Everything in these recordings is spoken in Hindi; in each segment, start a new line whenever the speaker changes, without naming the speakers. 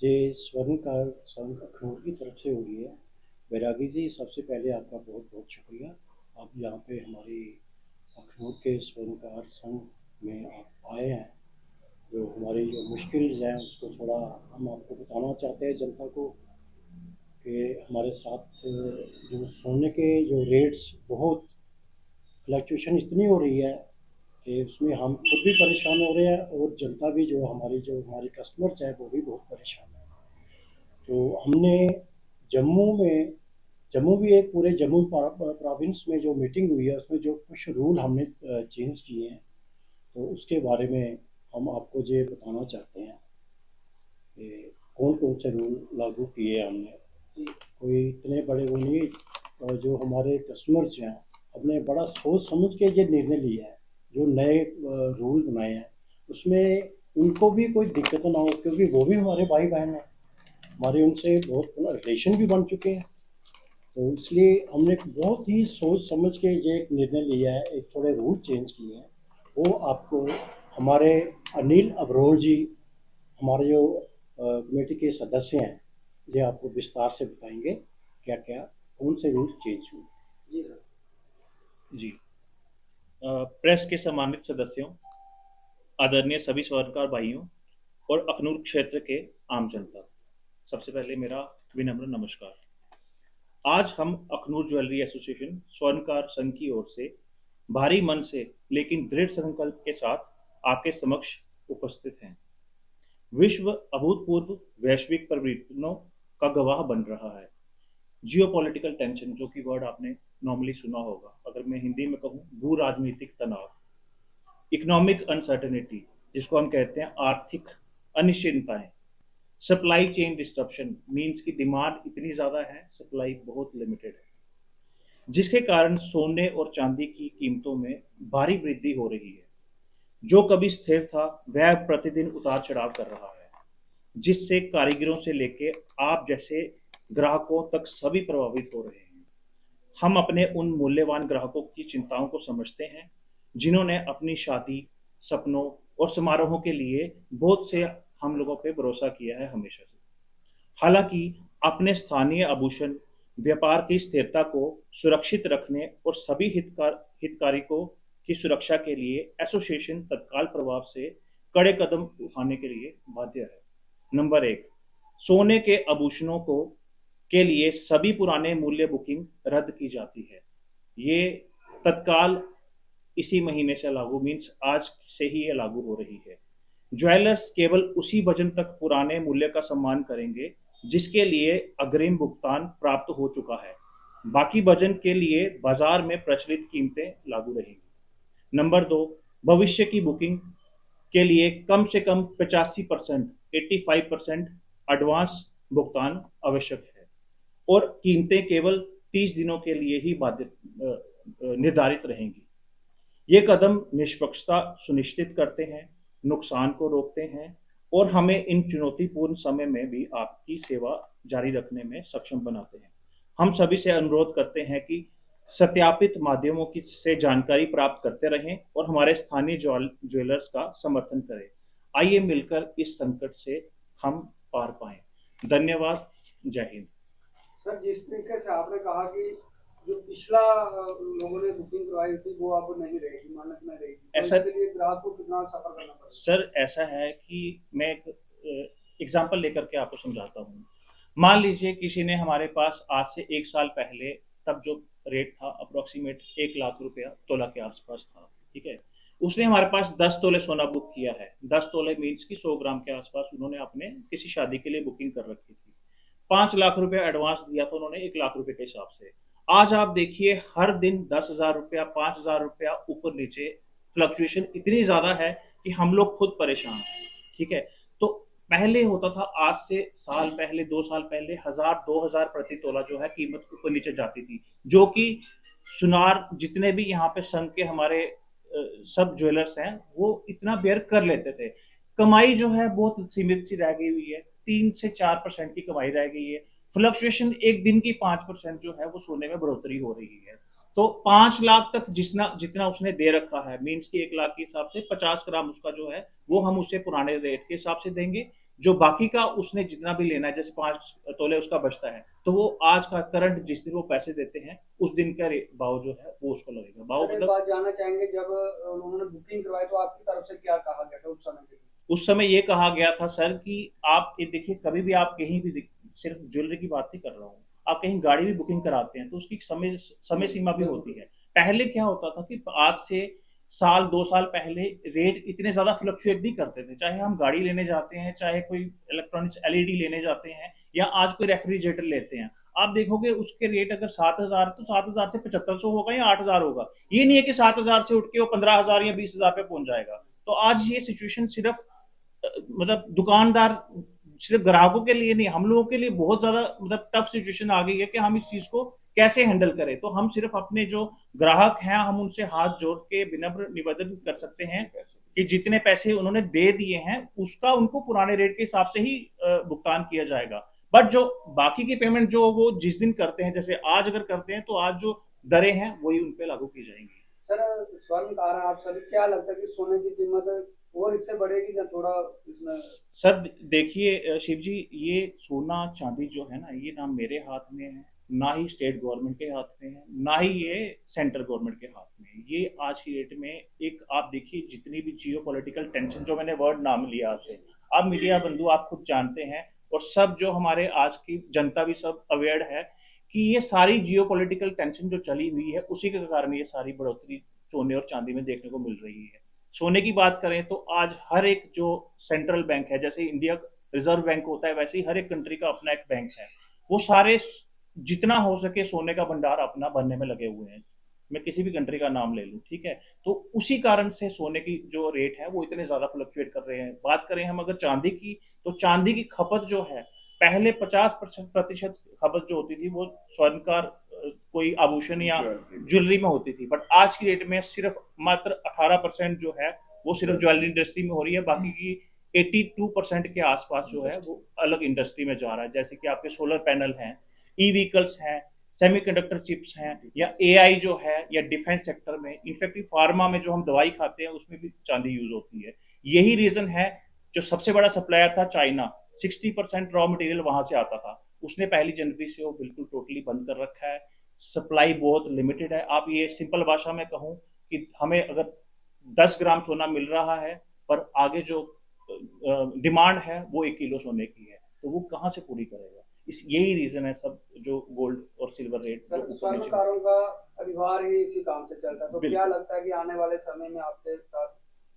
ये स्वर्ण अखनूर की तरफ से हो रही है। बैरागी जी, सबसे पहले आपका बहुत बहुत शुक्रिया। आप यहाँ पे हमारी अखनूर के स्वर्णकार संघ में आप आए हैं। जो हमारी जो मुश्किल्स हैं उसको थोड़ा हम आपको बताना चाहते हैं जनता को कि हमारे साथ जो सोने के जो रेट्स बहुत फ्लक्चुएशन इतनी हो रही है कि उसमें हम खुद भी परेशान हो रहे हैं और जनता भी जो हमारी कस्टमर्स हैं वो भी बहुत परेशान है। तो हमने जम्मू में जम्मू भी एक पूरे जम्मू प्रोविंस में जो मीटिंग हुई है उसमें जो कुछ रूल हमने चेंज किए हैं, तो उसके बारे में हम आपको ये बताना चाहते हैं कि कौन कौन से रूल लागू किए हैं हमने। कोई इतने बड़े वो नहीं, और जो हमारे कस्टमर्स हैं हमने बड़ा सोच समझ के ये निर्णय लिया है। जो नए रूल बनाए हैं उसमें उनको भी कोई दिक्कत ना हो, क्योंकि वो भी हमारे भाई बहन हैं, हमारे उनसे बहुत रिलेशन भी बन चुके हैं। तो इसलिए हमने बहुत ही सोच समझ के ये एक निर्णय लिया है, एक थोड़े रूल चेंज किए हैं। वो आपको हमारे अनिल अब्रोल जी, हमारे जो कमेटी के सदस्य हैं, ये आपको विस्तार से बताएंगे क्या क्या कौन से रूल चेंज हुए। जी सर।
जी। प्रेस के सम्मानित सदस्यों, आदरणीय सभी स्वर्णकार भाइयों और अखनूर क्षेत्र के आम जनता, सबसे पहले मेरा विनम्र नमस्कार। आज हम अखनूर ज्वेलरी एसोसिएशन स्वर्णकार संघ की ओर से भारी मन से लेकिन दृढ़ संकल्प के साथ आपके समक्ष उपस्थित हैं। विश्व अभूतपूर्व वैश्विक परिवर्तनों का गवाह बन रहा है। जियोपॉलिटिकल टेंशन, जो कि वर्ड आपने नॉर्मली सुना होगा, अगर मैं हिंदी में कहूँ भू राजनीतिक तनाव, इकोनॉमिक अनसर्टेनिटी जिसको हम कहते हैं आर्थिक अनिश्चितताएं, सप्लाई चेन डिस्ट्रप्शन मीन्स की डिमांड इतनी ज़्यादा है, सप्लाई बहुत लिमिटेड है, जिसके कारण सोने और चांदी की कीमतों में भारी वृद्धि हो रही है। जो कभी स्थिर था वह प्रतिदिन उतार चढ़ाव कर रहा है, जिससे कारीगरों से लेके आप जैसे ग्राहकों तक सभी प्रभावित हो रहे हैं। हम अपने उन मूल्यवान ग्राहकों की चिंताओं को समझते हैं जिन्होंने अपनी शादी, सपनों और समारोहों के लिए बहुत से हम लोगों पे भरोसा किया है हमेशा से। हालांकि अपने स्थानीय आभूषण व्यापार की स्थिरता को सुरक्षित रखने और सभी हितधारकों की सुरक्षा के लिए एसोसिएशन तत्काल प्रभाव से कड़े कदम उठाने के लिए बाध्य है। नंबर एक, सोने के आभूषणों को के लिए सभी पुराने मूल्य बुकिंग रद्द की जाती है। ये तत्काल इसी महीने से लागू, मीन्स आज से ही ये लागू हो रही है। ज्वेलर्स केवल उसी वजन तक पुराने मूल्य का सम्मान करेंगे जिसके लिए अग्रिम भुगतान प्राप्त हो चुका है। बाकी वजन के लिए बाजार में प्रचलित कीमतें लागू रहेंगी। नंबर दो, भविष्य की बुकिंग के लिए कम से कम 85% 85% एडवांस भुगतान आवश्यक है और कीमतें केवल 30 दिनों के लिए ही निर्धारित रहेंगी। ये कदम निष्पक्षता सुनिश्चित करते हैं, नुकसान को रोकते हैं और हमें इन चुनौतीपूर्ण समय में भी आपकी सेवा जारी रखने में सक्षम बनाते हैं। हम सभी से अनुरोध करते हैं कि सत्यापित माध्यमों की से जानकारी प्राप्त करते रहें और हमारे स्थानीय ज्वेलर्स का समर्थन करें। आइए मिलकर इस संकट से हम पार पाएं। धन्यवाद। जय हिंद।
सर, जिस तरीके से आपने कहा कि जो पिछला लोगों ने बुकिंग करवाई थी वो अब नहीं रहेगी, मानक नहीं रहेगी, तो
ऐसा
इसके लिए ग्राहक को कितना सफर करना पड़ेगा?
सर, ऐसा है कि मैं एक एग्जांपल लेकर के आपको समझाता हूँ। मान लीजिए किसी ने हमारे पास आज से 1 साल पहले, तब जो रेट था अप्रोक्सीमेट 1 लाख रुपया तोला के आसपास था, ठीक है। उसने हमारे पास 10 तोले सोना बुक किया है। 10 तोले मीन्स की 100 ग्राम के आसपास उन्होंने अपने किसी शादी के लिए बुकिंग कर रखी थी। 5 लाख रुपया एडवांस दिया था उन्होंने 1 लाख रुपए के हिसाब से। आज आप देखिए हर दिन 10,000 रुपया, 5,000 रुपया ऊपर नीचे, फ्लक्चुएशन इतनी ज्यादा है कि हम लोग खुद परेशान हैं, ठीक है। तो पहले होता था, आज से साल पहले, 2 साल पहले 1,000 2,000 प्रति तोला जो है कीमत ऊपर नीचे जाती थी, जो कि सुनार जितने भी यहाँ पे संघ के हमारे सब ज्वेलर्स हैं वो इतना बेयर कर लेते थे। कमाई जो है बहुत सीमित सी रह गई हुई है, 3 से 4% की कमाई रह गई है। फ्लक्चुएशन एक दिन की 5% जो है वो सोने में बढ़ोतरी हो रही है। तो 5 लाख तक जितना जितना उसने दे रखा है, मीन्स की 1 लाख के हिसाब से 50 ग्राम उसका जो है वो हम उसे पुराने रेट के हिसाब से देंगे। जो बाकी का उसने जितना भी लेना है, जैसे 5 तोले उसका बचता है, तो वो आज का करंट जिस दिन वो पैसे देते हैं उस दिन का भाव जो है वो उसको लगेगा। भाव
सर एक
मतलब
बात जानना चाहेंगे, जब उन्होंने बुकिंग करवाई तो आपकी तरफ से क्या कहा गया था उस समय के लिए?
उस समय ये कहा गया था सर कि आप ये देखिए, कभी भी आप कहीं भी सिर्फ ज्वेलरी की बात नहीं कर रहा हूँ, आप कहीं गाड़ी भी बुकिंग कराते हैं तो उसकी समय समय सीमा भी होती है। पहले क्या होता था कि आज से साल 2 साल पहले रेट इतने ज्यादा फ्लक्चुएट नहीं करते थे, चाहे हम गाड़ी लेने जाते हैं, चाहे कोई इलेक्ट्रॉनिक्स एलईडी लेने जाते हैं, या आज कोई रेफ्रिजरेटर लेते हैं, आप देखोगे उसके रेट अगर 7,000 तो 7,000 से 7500 होगा या 8,000 होगा। ये नहीं है कि 7,000 से उठ के वो 15,000 या 20,000 पे पहुंच जाएगा। तो आज ये सिचुएशन सिर्फ मतलब दुकानदार, सिर्फ ग्राहकों के लिए नहीं, हम लोगों के लिए बहुत ज्यादा मतलब टफ सिचुएशन आ गई है कि हम इस चीज को कैसे हैंडल करें। तो हम सिर्फ अपने जो ग्राहक हैं हम उनसे हाथ जोड़ के विनम्र निवेदन कर सकते हैं कि जितने पैसे उन्होंने दे दिए हैं उसका उनको पुराने रेट के हिसाब से ही भुगतान किया जाएगा। बट जो बाकी की पेमेंट जो वो जिस दिन करते हैं, जैसे आज अगर करते हैं, तो आज जो दरें हैं वही उन पे लागू की जाएंगी।
सर स्वर्णकार आप सभी, क्या लगता है कि सोने की कीमत और इससे बढ़ेगी या थोड़ा इसमें?
सर देखिए शिव जी, ये सोना चांदी जो है ना, ये ना मेरे हाथ में है, ना ही स्टेट गवर्नमेंट के हाथ में है, ना ही ये सेंट्रल गवर्नमेंट के हाथ में है। ये आज की डेट में एक आप देखिए, जितनी भी जियो पॉलिटिकल टेंशन, जो मैंने वर्ड नाम लिया आपसे, आप मीडिया बंधु आप खुद जानते हैं, और सब जो हमारे आज की जनता भी सब अवेयर है कि ये सारी जियो पॉलिटिकल टेंशन जो चली हुई है उसी के कारण ये सारी बढ़ोतरी सोने और चांदी में देखने को मिल रही है। सोने की बात करें तो आज हर एक जो सेंट्रल बैंक है, जैसे इंडिया रिजर्व बैंक होता है, वैसे ही हर एक कंट्री का अपना एक बैंक है, वो सारे जितना हो सके सोने का भंडार अपना भरने में लगे हुए हैं। मैं किसी भी कंट्री का नाम ले लूं, ठीक है, तो उसी कारण से सोने की जो रेट है वो इतने ज्यादा फ्लक्चुएट कर रहे हैं। बात करें हम अगर चांदी की, तो चांदी की खपत जो है, पहले 50% खपत जो होती थी वो स्वर्णकार कोई आभूषण या ज्वेलरी में होती थी, बट आज की डेट में सिर्फ मात्र 18% जो है वो सिर्फ ज्वेलरी इंडस्ट्री में हो रही है। बाकी की 82% के आसपास जो है वो अलग इंडस्ट्री में जा रहा है, जैसे कि आपके सोलर पैनल हैं, ई व्हीकल्स हैं, सेमीकंडक्टर चिप्स हैं, या एआई जो है, या डिफेंस सेक्टर में, इनफैक्ट फार्मा में जो हम दवाई खाते हैं उसमें भी चांदी यूज होती है। यही रीजन है, जो सबसे बड़ा सप्लायर था चाइना, 60% रॉ मटेरियल वहां से आता था, उसने 1 जनवरी से वो बिल्कुल टोटली बंद कर रखा है। सप्लाई बहुत लिमिटेड है। आप ये सिंपल भाषा में कहूँ कि हमें अगर 10 ग्राम सोना मिल रहा है, पर आगे जो डिमांड है वो 1 किलो सोने की है, तो वो कहाँ से पूरी करेगा। इस यही रीजन है सब, जो गोल्ड और सिल्वर रेट जो ऊपर नीचे।
स्वर्णकारों का परिवार ही इसी काम से चलता है, तो क्या लगता है कि आने वाले समय में आपके साथ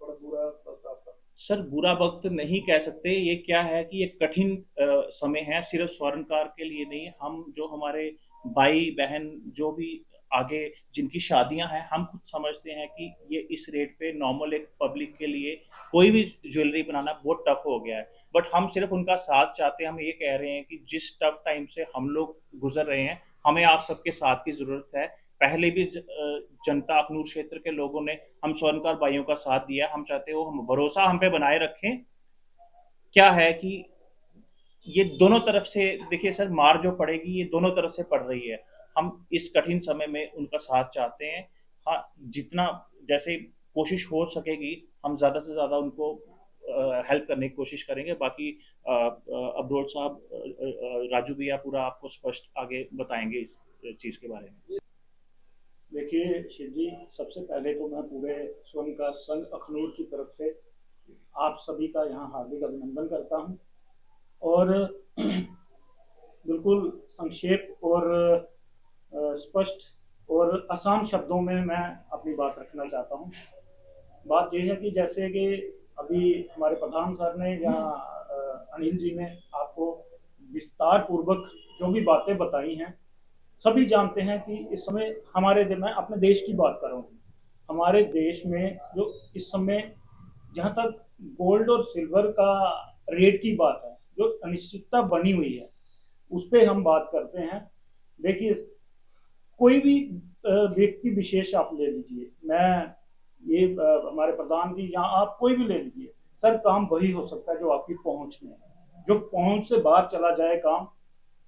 थोड़ा बुरा वक्त आपका?
सर बुरा वक्त नहीं कह सकते, ये क्या है कि ये कठिन समय है, सिर्फ स्वर्णकार के लिए नहीं, हम जो हमारे भाई बहन जो भी आगे जिनकी शादियां हैं, हम खुद समझते हैं कि ये इस रेट पे नॉर्मल एक पब्लिक के लिए कोई भी ज्वेलरी बनाना बहुत टफ हो गया है। बट हम सिर्फ उनका साथ चाहते हैं, हम ये कह रहे हैं कि जिस टफ टाइम से हम लोग गुजर रहे हैं, हमें आप सबके साथ की जरूरत है। पहले भी जनता अखनूर क्षेत्र के लोगों ने हम स्वर्णकार भाइयों का साथ दिया, हम चाहते हो हम भरोसा हम पे बनाए रखें। क्या है कि ये दोनों तरफ से देखिए सर, मार जो पड़ेगी ये दोनों तरफ से पड़ रही है। हम इस कठिन समय में उनका साथ चाहते हैं। हाँ, जितना जैसे कोशिश हो सकेगी हम ज्यादा से ज्यादा उनको हेल्प करने की कोशिश करेंगे। बाकी अब्दुल साहब, राजू भैया पूरा आपको स्पष्ट आगे बताएंगे इस चीज के बारे में।
देखिए शिव जी, सबसे पहले तो मैं पूरे स्वर्णकार संघ अखनूर की तरफ से आप सभी का यहाँ हार्दिक अभिनंदन करता हूँ, और बिल्कुल संक्षेप और स्पष्ट और आसान शब्दों में मैं अपनी बात रखना चाहता हूँ। बात यह है कि जैसे कि अभी हमारे प्रधान सर ने या अनिल जी ने आपको विस्तार पूर्वक जो भी बातें बताई हैं, सभी जानते हैं कि इस समय हमारे मैं अपने देश की बात कर रहा हूँ, हमारे देश में जो इस समय जहाँ तक गोल्ड और सिल्वर का रेट की बात है, जो अनिश्चितता बनी हुई है उस पर हम बात करते हैं। देखिए, कोई भी व्यक्ति विशेष आप ले लीजिए, मैं ये हमारे प्रधान की, या आप कोई भी ले लीजिए, सर काम वही हो सकता है जो आपकी पहुंच में है। जो पहुंच से बाहर चला जाए काम,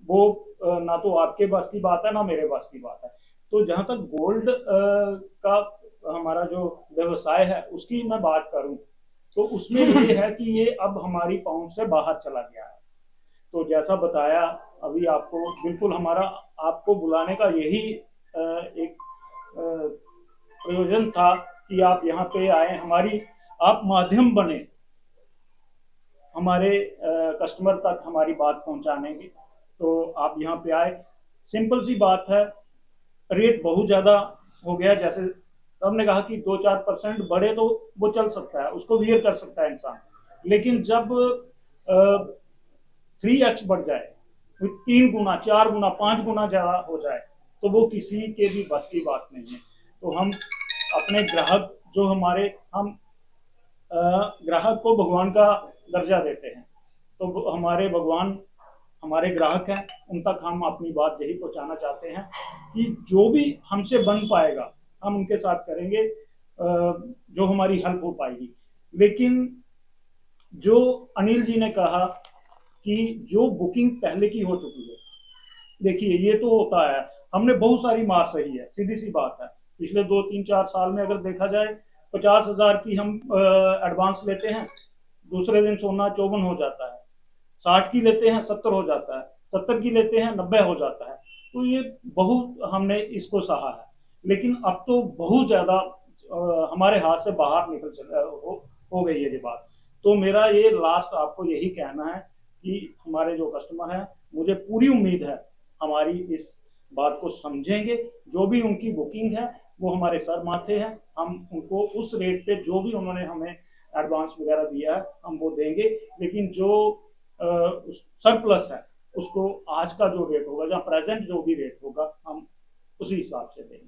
वो ना तो आपके बस की बात है ना मेरे बस की बात है। तो जहां तक गोल्ड का हमारा जो व्यवसाय है उसकी मैं बात करूं, तो उसमें ये है कि ये अब हमारी पाउंड से बाहर चला गया है। तो जैसा बताया अभी आपको, बिल्कुल हमारा आपको बुलाने का यही एक प्रयोजन था कि आप यहाँ पे आए, हमारी आप माध्यम बने हमारे कस्टमर तक हमारी बात पहुंचाने की। तो आप यहाँ पे आए, सिंपल सी बात है, रेट बहुत ज़्यादा हो गया। जैसे हमने कहा कि 2-4% बढ़े तो वो चल सकता है, उसको वियर कर सकता है इंसान, लेकिन जब 3x बढ़ जाए, 3 गुना, 4 गुना, 5 गुना ज़्यादा हो जाए, तो वो किसी के भी बस की बात नहीं है। तो हम अपने ग्राहक जो हमारे, हम ग्राहक को भगवान का दर्जा देते हैं, तो हमारे भगवान हमारे ग्राहक हैं, उन तक हम अपनी बात यही पहुंचाना चाहते हैं कि जो भी हमसे बन पाएगा हम उनके साथ करेंगे, जो हमारी हेल्प हो पाएगी। लेकिन जो अनिल जी ने कहा कि जो बुकिंग पहले की हो चुकी है, देखिए ये तो होता है, हमने बहुत सारी मार सही है, सीधी सी बात है। पिछले 2-3-4 साल में अगर देखा जाए, 50,000 की हम एडवांस लेते हैं, दूसरे दिन सोना 54 हो जाता है, 60 की लेते हैं 70 हो जाता है, 70 की लेते हैं 90 हो जाता है। तो ये बहुत हमने इसको सहा है, लेकिन अब तो बहुत ज्यादा हमारे हाथ से बाहर निकल हो गई है ये बात। तो मेरा ये लास्ट आपको यही कहना है कि हमारे जो कस्टमर हैं, मुझे पूरी उम्मीद है हमारी इस बात को समझेंगे। जो भी उनकी बुकिंग है वो हमारे सर माथे हैं, हम उनको उस रेट पे जो भी उन्होंने हमें एडवांस वगैरह दिया है हम वो देंगे। लेकिन जो सरप्लस है उसको आज का जो रेट होगा, या प्रेजेंट जो भी रेट होगा, हम उसी हिसाब से देंगे।